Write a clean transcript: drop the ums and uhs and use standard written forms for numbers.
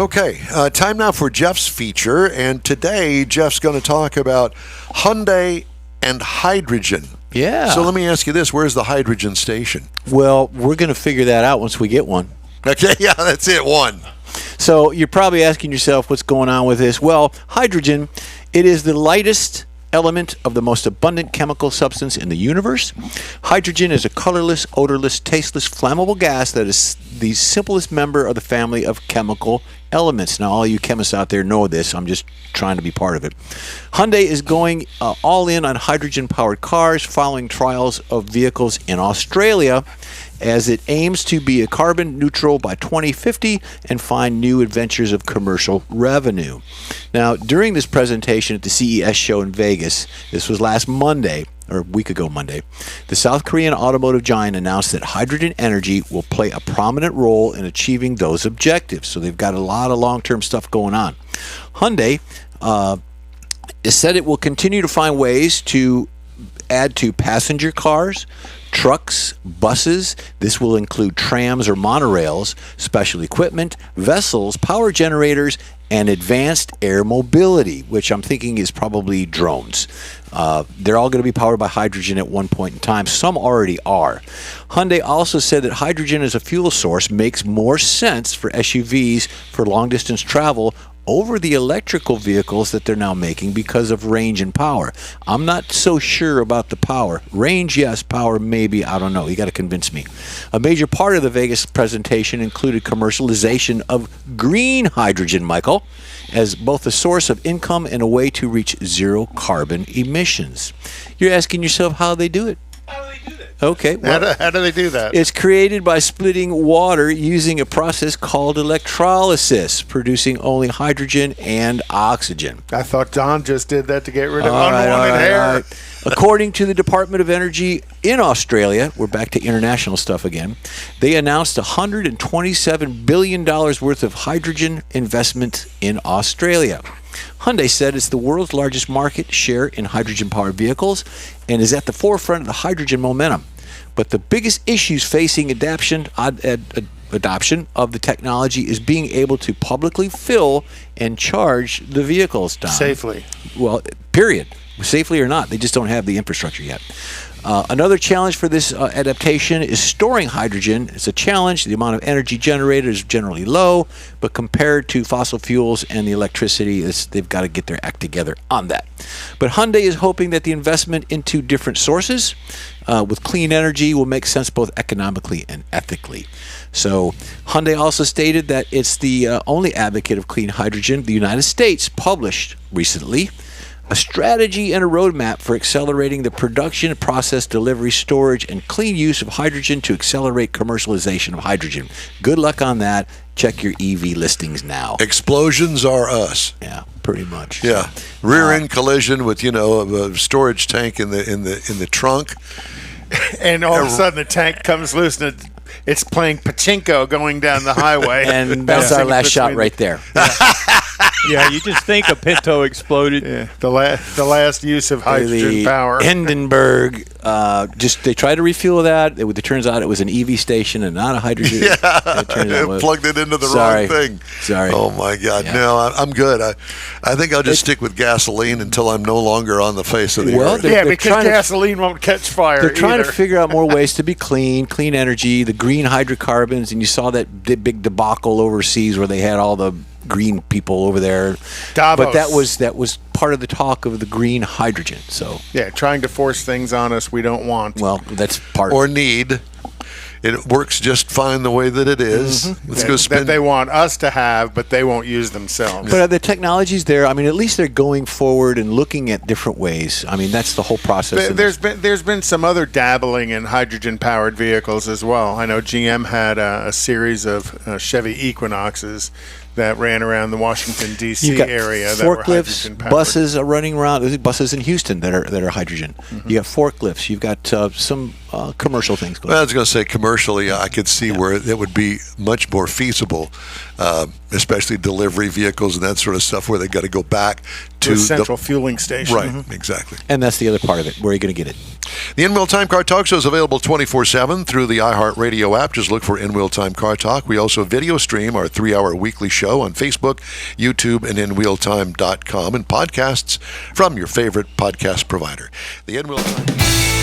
Okay, time now for Jeff's feature, and today Jeff's going to talk about Hyundai and hydrogen. Yeah. So let me ask you this, where's the hydrogen station? Well, we're going to figure that out once we get one. Okay, yeah, that's it, one. So you're probably asking yourself what's going on with this. Well, hydrogen, it is the lightest element of the most abundant chemical substance in the universe. Hydrogen is a colorless, odorless, tasteless, flammable gas that is the simplest member of the family of chemical elements. Now, all you chemists out there know this. I'm just trying to be part of it. Hyundai is going all in on hydrogen-powered cars following trials of vehicles in Australia as it aims to be a carbon neutral by 2050 and find new adventures of commercial revenue. Now, during this presentation at the CES show in Vegas, this was last Monday, or a week ago Monday, the South Korean automotive giant announced that hydrogen energy will play a prominent role in achieving those objectives. So they've got a lot of long-term stuff going on. Hyundai said it will continue to find ways to add to passenger cars, trucks, buses. This will include trams or monorails, special equipment, vessels, power generators, and advanced air mobility, which I'm thinking is probably drones. They're all going to be powered by hydrogen at one point in time. Some already are. Hyundai also said that hydrogen as a fuel source makes more sense for SUVs for long-distance travel over the electrical vehicles that they're now making because of range and power. I'm not so sure about the power. Range, yes. Power, maybe. I don't know. You got to convince me. A major part of the Vegas presentation included commercialization of green hydrogen, Michael, as both a source of income and a way to reach zero carbon emissions. You're asking yourself how they do it. How do they do that? Okay. Well, how do they do that? it's created by splitting water using a process called electrolysis, producing only hydrogen and oxygen. I thought Don just did that to get rid of unwanted hair. According to the Department of Energy in Australia, we're back to international stuff again, they announced $127 billion worth of hydrogen investment in Australia. Hyundai said it's the world's largest market share in hydrogen-powered vehicles and is at the forefront of the hydrogen momentum. But the biggest issues facing adoption of the technology is being able to publicly fill and charge the vehicles, Don. Safely. Well, period. Safely or not, they just don't have the infrastructure yet. Another challenge for this adaptation is storing hydrogen. It's a challenge. The amount of energy generated is generally low, but compared to fossil fuels and the electricity, they've got to get their act together on that. But Hyundai is hoping that the investment into different sources with clean energy will make sense both economically and ethically. So Hyundai also stated that it's the only advocate of clean hydrogen. The United States published recently a strategy and a roadmap for accelerating the production, process, delivery, storage, and clean use of hydrogen to accelerate commercialization of hydrogen. Good luck on that. Check your EV listings now. Explosions are us. Yeah, pretty much. Yeah, rear end collision with a storage tank in the trunk, And all of a sudden the tank comes loose and it's playing pachinko going down the highway. And that's our last shot right there. Yeah, you just think a Pinto exploded. Yeah, the last use of hydrogen power. Hindenburg, they tried to refuel that. It turns out it was an EV station and not a hydrogen. Yeah, plugged it into the wrong thing. Sorry. Oh my God. Yeah. No, I'm good. I think I'll just stick with gasoline until I'm no longer on the face of the earth. Yeah, because gasoline won't catch fire. They're trying to figure out more ways to be clean energy, the green hydrocarbons, and you saw that big debacle overseas where they had all the green people over there. Davos. But that was part of the talk of the green hydrogen. So yeah, trying to force things on us we don't want. Well, that's part or of it. Need. It works just fine the way that it is. Mm-hmm. Let's go spend. That they want us to have, but they won't use themselves. But the technology's there. I mean, at least they're going forward and looking at different ways. I mean, that's the whole process. There's been some other dabbling in hydrogen-powered vehicles as well. I know GM had a series of Chevy Equinoxes that ran around the Washington D.C. area. That were Forklifts, hydrogen-powered. buses are running around. There's buses in Houston that are hydrogen. Mm-hmm. You got forklifts. You've got some commercial things going Well, I on. was going to say commercially, I could see where it would be much more feasible. especially delivery vehicles and that sort of stuff, where they got to go back to the central fueling station. Right, exactly. And that's the other part of it. Where are you going to get it? The In Wheel Time Car Talk Show is available 24/7 through the iHeart Radio app. Just look for In Wheel Time Car Talk. We also video stream our 3-hour weekly show on Facebook, YouTube, and InWheelTime.com, and podcasts from your favorite podcast provider. The In Wheel Time.